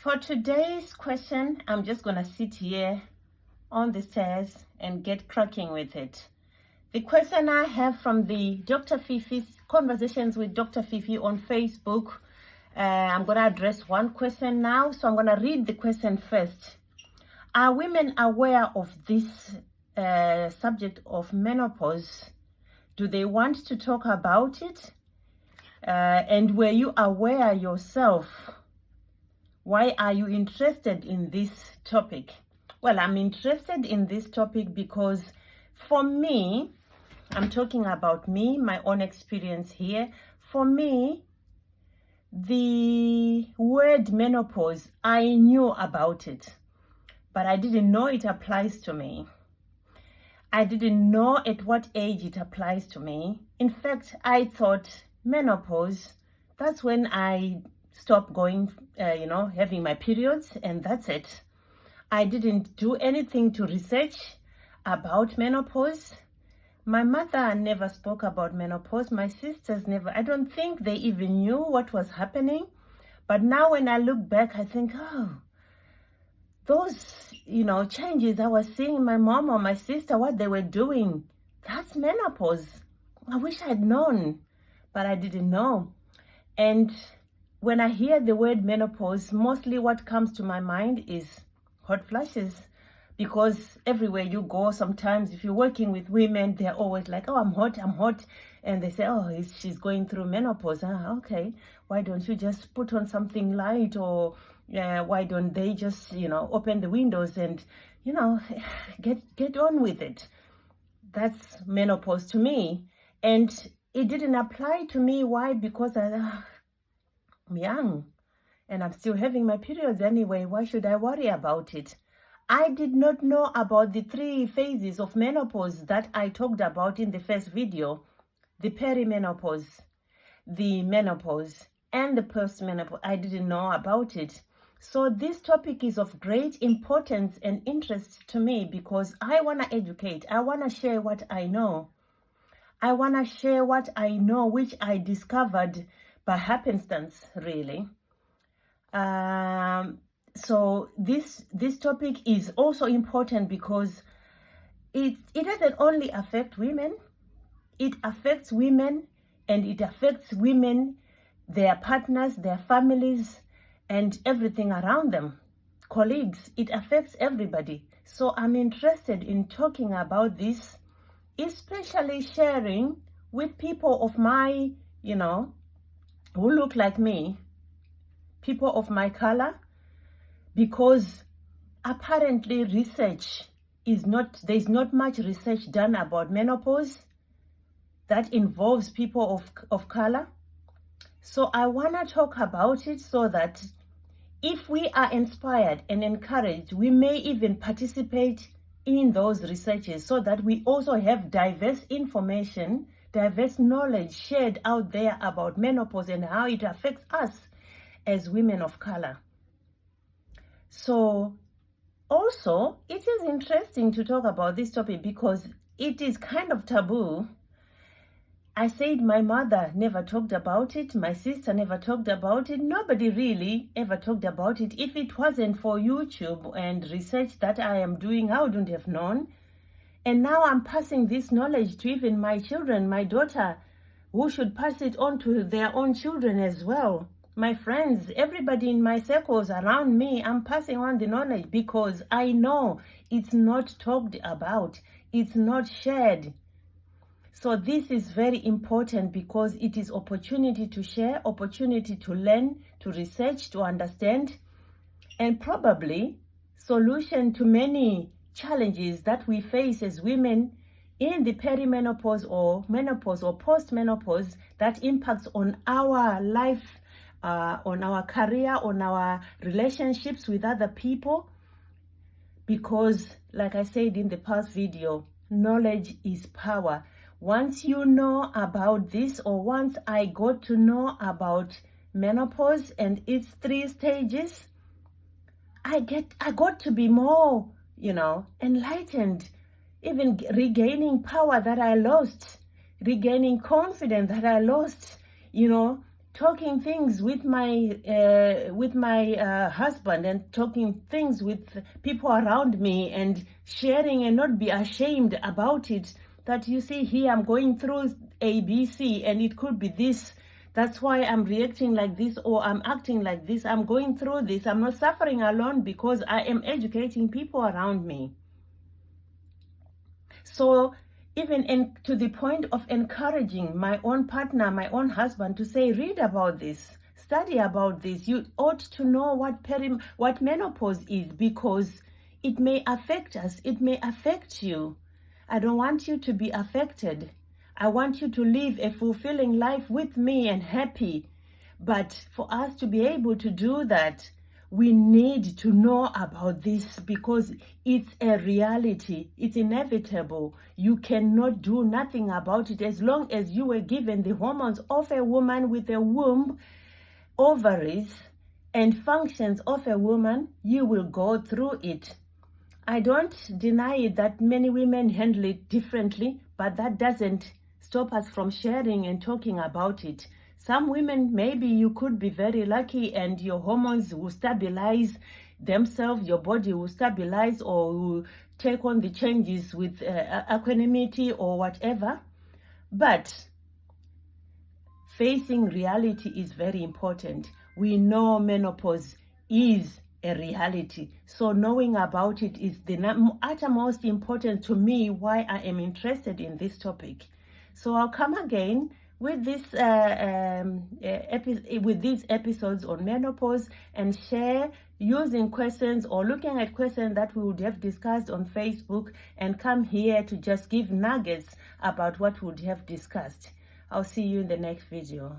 For today's question, I'm just going to sit here on the stairs and get cracking with it. The question I have from the Dr. Fifi's Conversations with Dr. Fifi on Facebook, I'm going to address one question now, so I'm going to read the question first. Are women aware of this subject of menopause? Do they want to talk about it? And were you aware yourself? Why are you interested in this topic? Well, I'm interested in this topic because for me, I'm talking about me, my own experience here. For me, the word menopause, I knew about it, but I didn't know it applies to me. I didn't know at what age it applies to me. In fact, I thought menopause, that's when I stop going, having my periods, and that's it. I didn't do anything to research about menopause. My mother never spoke about menopause. My sisters never. I don't think they even knew what was happening. But now when I look back, I think, oh, those, changes I was seeing my mom or my sister, what they were doing, that's menopause. I wish I'd known, but I didn't know. And when I hear the word menopause, mostly what comes to my mind is hot flashes, because everywhere you go, sometimes if you're working with women, they're always like, oh, I'm hot, and they say, oh, she's going through menopause. Okay, why don't you just put on something light, or why don't they just, open the windows and, get on with it? That's menopause to me. And it didn't apply to me. Why? Because I'm young and I'm still having my periods anyway. Why should I worry about it? I did not know about the 3 phases of menopause that I talked about in the first video: the perimenopause, the menopause, and the postmenopause. I didn't know about it. So this topic is of great importance and interest to me because I want to educate. I want to share what I know. I want to share what I know, which I discovered by happenstance, really. So this topic is also important because it doesn't only affect women. It affects women, and it affects women, their partners, their families, and everything around them, colleagues. It affects everybody. So I'm interested in talking about this, especially sharing with people of my, who look like me, people of my color, because apparently there's not much research done about menopause that involves people of color. So I want to talk about it so that if we are inspired and encouraged, we may even participate in those researches so that we also have diverse information, diverse knowledge shared out there about menopause and how it affects us as women of color. So also, it is interesting to talk about this topic because it is kind of taboo. I said my mother never talked about it. My sister never talked about it. Nobody really ever talked about it. If it wasn't for YouTube and research that I am doing, I wouldn't have known. And now I'm passing this knowledge to even my children, my daughter, who should pass it on to their own children as well. My friends, everybody in my circles around me, I'm passing on the knowledge because I know it's not talked about. It's not shared. So this is very important because it is opportunity to share, opportunity to learn, to research, to understand, and probably solution to many challenges that we face as women in the perimenopause or menopause or postmenopause that impacts on our life, on our career, on our relationships with other people. Because, like I said in the past video, knowledge is power. Once you know about this, or once I got to know about menopause and its 3 stages, I got to be more, enlightened, even regaining power that I lost, regaining confidence that I lost, talking things with my husband, and talking things with people around me, and sharing, and not be ashamed about it, that you see, here I'm going through ABC, and it could be this, that's why I'm reacting like this, or I'm acting like this, I'm going through this. I'm not suffering alone because I am educating people around me. So even to the point of encouraging my own partner, my own husband, to say, read about this, study about this. You ought to know what menopause is, because it may affect us. It may affect you. I don't want you to be affected. I want you to live a fulfilling life with me and happy. But for us to be able to do that, we need to know about this, because it's a reality. It's inevitable. You cannot do nothing about it. As long as you were given the hormones of a woman with a womb, ovaries, and functions of a woman, you will go through it. I don't deny it that many women handle it differently, but that doesn't stop us from sharing and talking about it. Some women, maybe you could be very lucky and your hormones will stabilize themselves, your body will stabilize, or will take on the changes with equanimity or whatever. But facing reality is very important. We know menopause is a reality. So knowing about it is the uttermost important to me, why I am interested in this topic. So I'll come again with this with these episodes on menopause, and share using questions or looking at questions that we would have discussed on Facebook, and come here to just give nuggets about what we would have discussed. I'll see you in the next video.